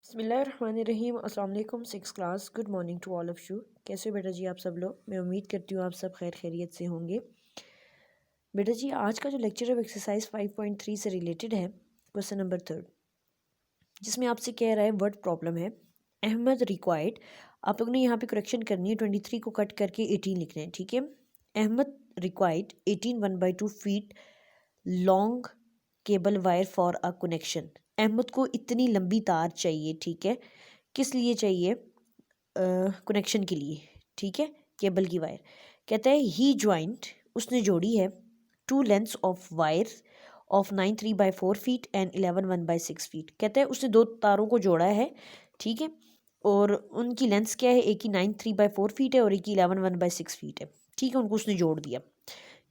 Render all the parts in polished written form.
बिस्मिल्लाहिर्रहमानिर्रहीम। अस्सलाम वालेकुम। Six class, good morning to all of you. कैसे हो बेटा जी आप सब लोग? मैं उम्मीद करती हूँ आप सब खैर खैरियत से होंगे। बेटा जी आज का जो लेक्चर है वो एक्सरसाइज 5.3 से रिलेटेड है, क्वेश्चन नंबर 3, जिसमें आपसे कह रहा है वर्ड प्रॉब्लम है अहमद रिक्वायर्ड। आप लोग ने यहाँ पे करेक्शन करनी है, 23 को कट करके 18 लिखना है, ठीक है। Ahmad required 18 1/2 feet long cable wire for a connection. Ahmad को इतनी लंबी तार चाहिए, ठीक है। किस लिए चाहिए? कनेक्शन के लिए, ठीक है, केबल की वायर। कहता है ही ज्वाइंट, उसने जोड़ी है, two lengths of wire of 9 3/4 feet and 11 1/6 feet. कहता है उसने दो तारों को जोड़ा है, ठीक है, और उनकी लेंथ्स क्या है? एक की 9 3/4 फीट है और एक की 11 1/6 फीट है, ठीक है। उनको उसने जोड़ दिया।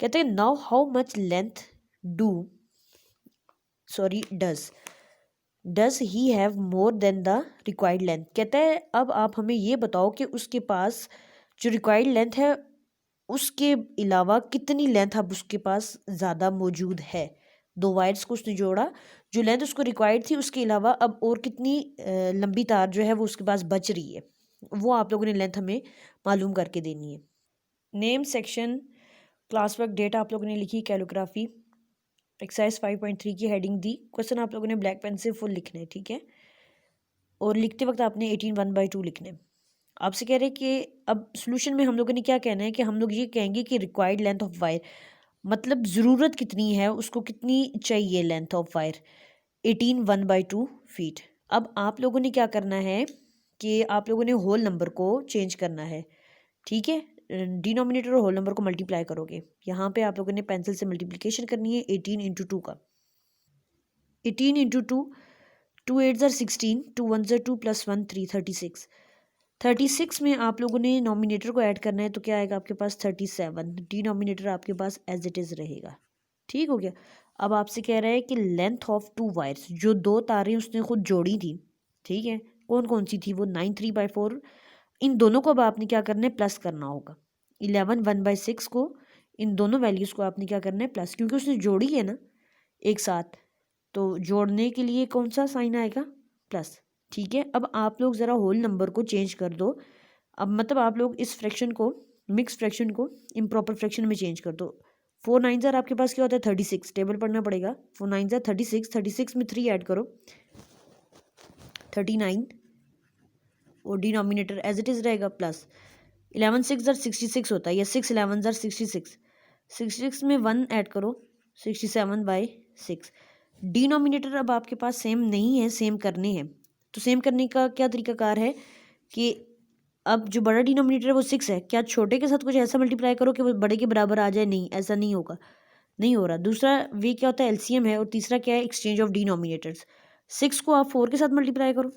कहते हैं now how much length do does he have more than the required length. कहता है अब आप हमें ये बताओ कि उसके पास जो रिक्वायर्ड लेंथ है उसके अलावा कितनी लेंथ अब उसके पास ज़्यादा मौजूद है। दो वायर्स को उसने जोड़ा, जो लेंथ उसको रिक्वायर्ड थी उसके अलावा अब और कितनी लंबी तार जो है वो उसके पास बच रही है, वो आप लोगों ने लेंथ हमें मालूम करके देनी है। Name section class work date आप लोगों ने लिखी, कैलोग्राफी एक्सरसाइज 5.3 की हेडिंग दी। क्वेश्चन आप लोगों ने ब्लैक पेन से फुल लिखने हैं, ठीक है, और लिखते वक्त आपने 18 1/2 लिखने हैं। आपसे कह रहे हैं कि अब सोल्यूशन में हम लोगों ने क्या कहना है कि हम लोग ये कहेंगे कि रिक्वायर्ड लेंथ ऑफ वायर, मतलब ज़रूरत कितनी है, उसको कितनी चाहिए लेंथ ऑफ वायर, 18 1/2 फीट। अब आप लोगों ने क्या करना है कि आप लोगों ने होल नंबर को चेंज करना है, ठीक है। डिनोमिनेटर और होल नंबर को मल्टीप्लाई करोगे। यहाँ पे आप लोगों ने पेंसिल से मल्टीप्लिकेशन करनी है 18 इंटू 2 का। 18 इंटू 2, 2 8 ज़र 16, 2 1 ज़र 2 + 1 3 36। 36 में आप लोगों ने नॉमिनेटर को ऐड करना है, तो क्या आएगा आपके पास 37। डिनोमिनेटर आपके पास एज इट इज़ रहेगा, ठीक हो गया। अब आपसे कह रहा है कि लेंथ ऑफ टू वायर्स, जो दो तारें उसने खुद जोड़ी थी, ठीक है, कौन कौन सी थी वो? 9 3/4। इन दोनों को अब आपने क्या करना है? प्लस करना होगा। 11 1/6 को, इन दोनों वैल्यूज़ को आपने क्या करना है? प्लस, क्योंकि उसने जोड़ी है ना एक साथ, तो जोड़ने के लिए कौन सा साइन आएगा? प्लस, ठीक है। अब आप लोग ज़रा होल नंबर को चेंज कर दो। अब मतलब आप लोग इस फ्रैक्शन को, मिक्स फ्रैक्शन को इम्प्रॉपर फ्रैक्शन में चेंज कर दो। 4 9 ज़र आपके पास क्या होता है? 36। टेबल पढ़ना पड़ेगा। 4 9 ज़र 36, 36 में 3 ऐड करो 39, और डिनोमिनेटर एज इट इज़ रहेगा प्लस। 11 6 ज़र 66 होता है, या 6 11 ज़र 66। 66 में 1 ऐड करो 67/6। डिनोमिनेटर अब आपके पास सेम नहीं है, सेम करने हैं। तो सेम करने का क्या तरीकाकार है कि अब जो बड़ा डिनोमिनेटर है वो 6 है, क्या छोटे के साथ कुछ ऐसा मल्टीप्लाई करो कि वो बड़े के बराबर आ जाए? नहीं, ऐसा नहीं होगा, नहीं हो रहा। दूसरा वे क्या होता है? एलसीएम है। और तीसरा क्या है? Exchange of denominators. 6 को आप 4 के साथ मल्टीप्लाई करो,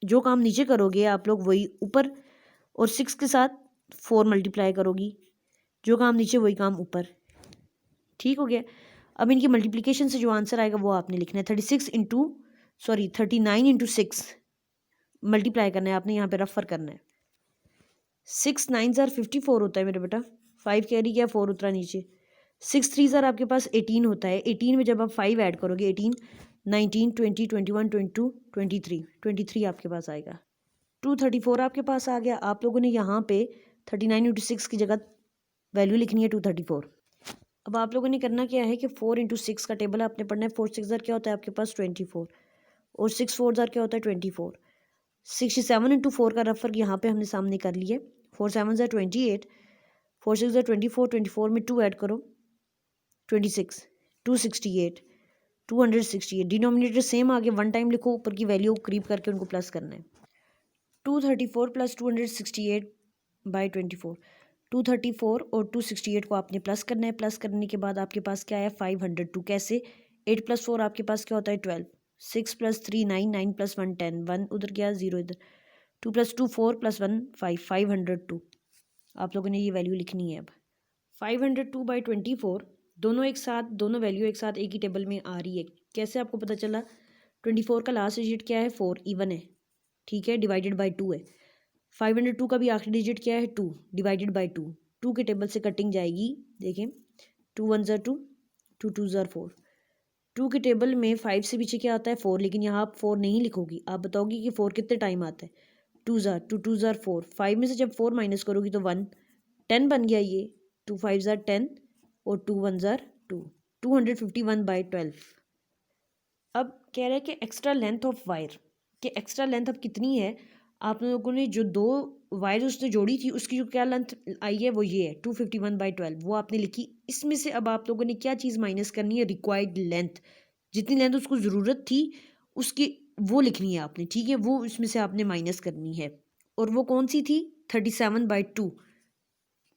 जो काम नीचे करोगे आप लोग वही ऊपर, और 6 के साथ 4 मल्टीप्लाई करोगी, जो काम नीचे वही काम ऊपर, ठीक हो गया। अब इनकी मल्टीप्लिकेशन से जो आंसर आएगा वो आपने लिखना है। 39 इंटू 6 मल्टीप्लाई करना है आपने, यहाँ पे रफर करना है। 6 9 ज़र 54 होता है मेरे बेटा, 5 कैरी किया, 4 उतरा नीचे। 6 3 ज़र आपके पास 18 होता है। 18 में जब आप 5 ऐड करोगे, 18 19 20 21 22 23 23 आपके पास आएगा। 234 आपके पास आ गया। आप लोगों ने यहाँ पे 39 इंटू 6 की जगह वैल्यू लिखनी है 234। अब आप लोगों ने करना क्या है कि 4 इंटू 6 का टेबल आपने पढ़ना है। 4 6 ज़र क्या होता है आपके पास? 24, और 6 4 ज़र क्या होता है? 24। 67 इंटू 4 का रफर यहाँ पे हमने सामने कर लिया। 4 7 ज़र 28, 4 6 ज़र 24, 24 में 2 ऐड करो 26, 268, 268। डिनोमिनेटर सेम आगे 1 टाइम लिखो, ऊपर की वैल्यू करीब करके उनको प्लस करना है। 234 + 268/24। 234 और 268 को आपने प्लस करना है। प्लस करने के बाद आपके पास क्या है? 502। कैसे? 8 + 4 आपके पास क्या होता है? 12। 6 + 3 9, 9 + 1 10, 1 उधर गया, 0 इधर। 2 + 2 4 + 1 5, 502 आप लोगों ने ये वैल्यू लिखनी है। अब 502/24 दोनों एक साथ, दोनों वैल्यू एक साथ एक ही टेबल में आ रही है। कैसे आपको पता चला? 24 का लास्ट डिजिट क्या है? 4, इवन है, ठीक है, डिवाइडेड बाय 2 है। 502 का भी आखिरी डिजिट क्या है? 2, डिवाइडेड बाय 2। 2 के टेबल से कटिंग जाएगी, देखें, 2 1 ज़र 2, 2 2 ज़र 4। 2 के टेबल में 5 से पीछे क्या आता है 4, लेकिन यहाँ आप 4 नहीं लिखोगी, आप बताओगी कि 4 कितने टाइम आता है। 2 ज़ार 4, 5 में से जब 4 माइनस करोगी तो 1, 10 बन गया ये। 2 5 ज़ार 10 और 2 1 ज़ार 2, 251/12। अब कह रहे हैं कि एक्स्ट्रा लेंथ ऑफ वायर, कि एक्स्ट्रा लेंथ अब कितनी है। आप लोगों ने जो 2 वायर उसने जोड़ी थी उसकी जो क्या लेंथ आई है वो ये है 251/12, वो आपने लिखी। इसमें से अब आप लोगों ने क्या चीज़ माइनस करनी है, रिक्वायर्ड लेंथ, जितनी लेंथ उसको ज़रूरत थी उसकी वो लिखनी है आपने, ठीक है, वो इसमें से आपने माइनस करनी है। और वो कौन सी थी, 37/2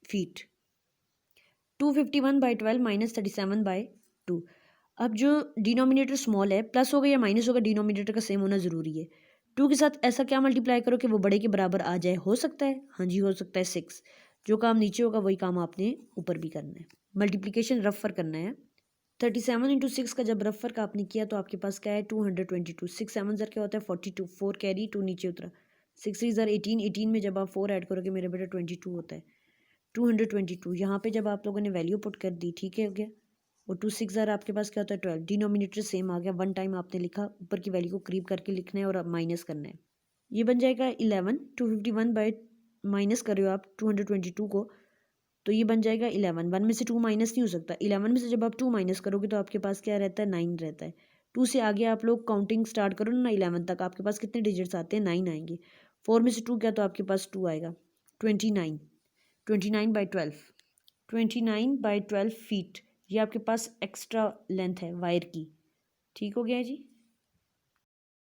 फीट। 251/12 माइनस 37/2। अब जो डिनोमिनेटर स्मॉल है, प्लस होगा या माइनस होगा, डिनोमिनेटर का सेम होना ज़रूरी है। 2 के साथ ऐसा क्या मल्टीप्लाई करो कि वो बड़े के बराबर आ जाए, हो सकता है, हाँ जी हो सकता है 6। जो काम नीचे होगा वही काम आपने ऊपर भी करना है, मल्टीप्लिकेशन रफर करना है। 37 इंटू 6 का जब रफर का आपने किया तो आपके पास क्या है 222। 6 7 ज़र क्या होता है 42, 4 कैरी 2 नीचे उतरा, 6 3 ज़र 18, 18 में जब आप 4 ऐड करोगे मेरे बेटा 22 होता है। 222 यहाँ पे जब आप लोगों ने वैल्यू पुट कर दी, ठीक है हो गया। और 2 6 ज़र आपके पास क्या होता है 12, डिनोमिनेटर सेम आ गया, 1 टाइम आपने लिखा, ऊपर की वैल्यू को करीब करके लिखना है और माइनस करना है। ये बन जाएगा 11, 251 बाई माइनस कर रहे हो आप 222 को, तो ये बन जाएगा 11। 1 में से 2 माइनस नहीं हो सकता, 11 में से जब आप 2 माइनस करोगे तो आपके पास क्या रहता है 9 रहता है। 2 से आगे आप लोग काउंटिंग स्टार्ट करो ना 11 तक, आपके पास कितने डिजिट्स आते हैं 9 आएंगे। 4 में से 2 क्या, तो आपके पास 2 आएगा। 29, 29/12, 29/12 फीट, ये आपके पास एक्स्ट्रा लेंथ है वायर की। ठीक हो गया है जी।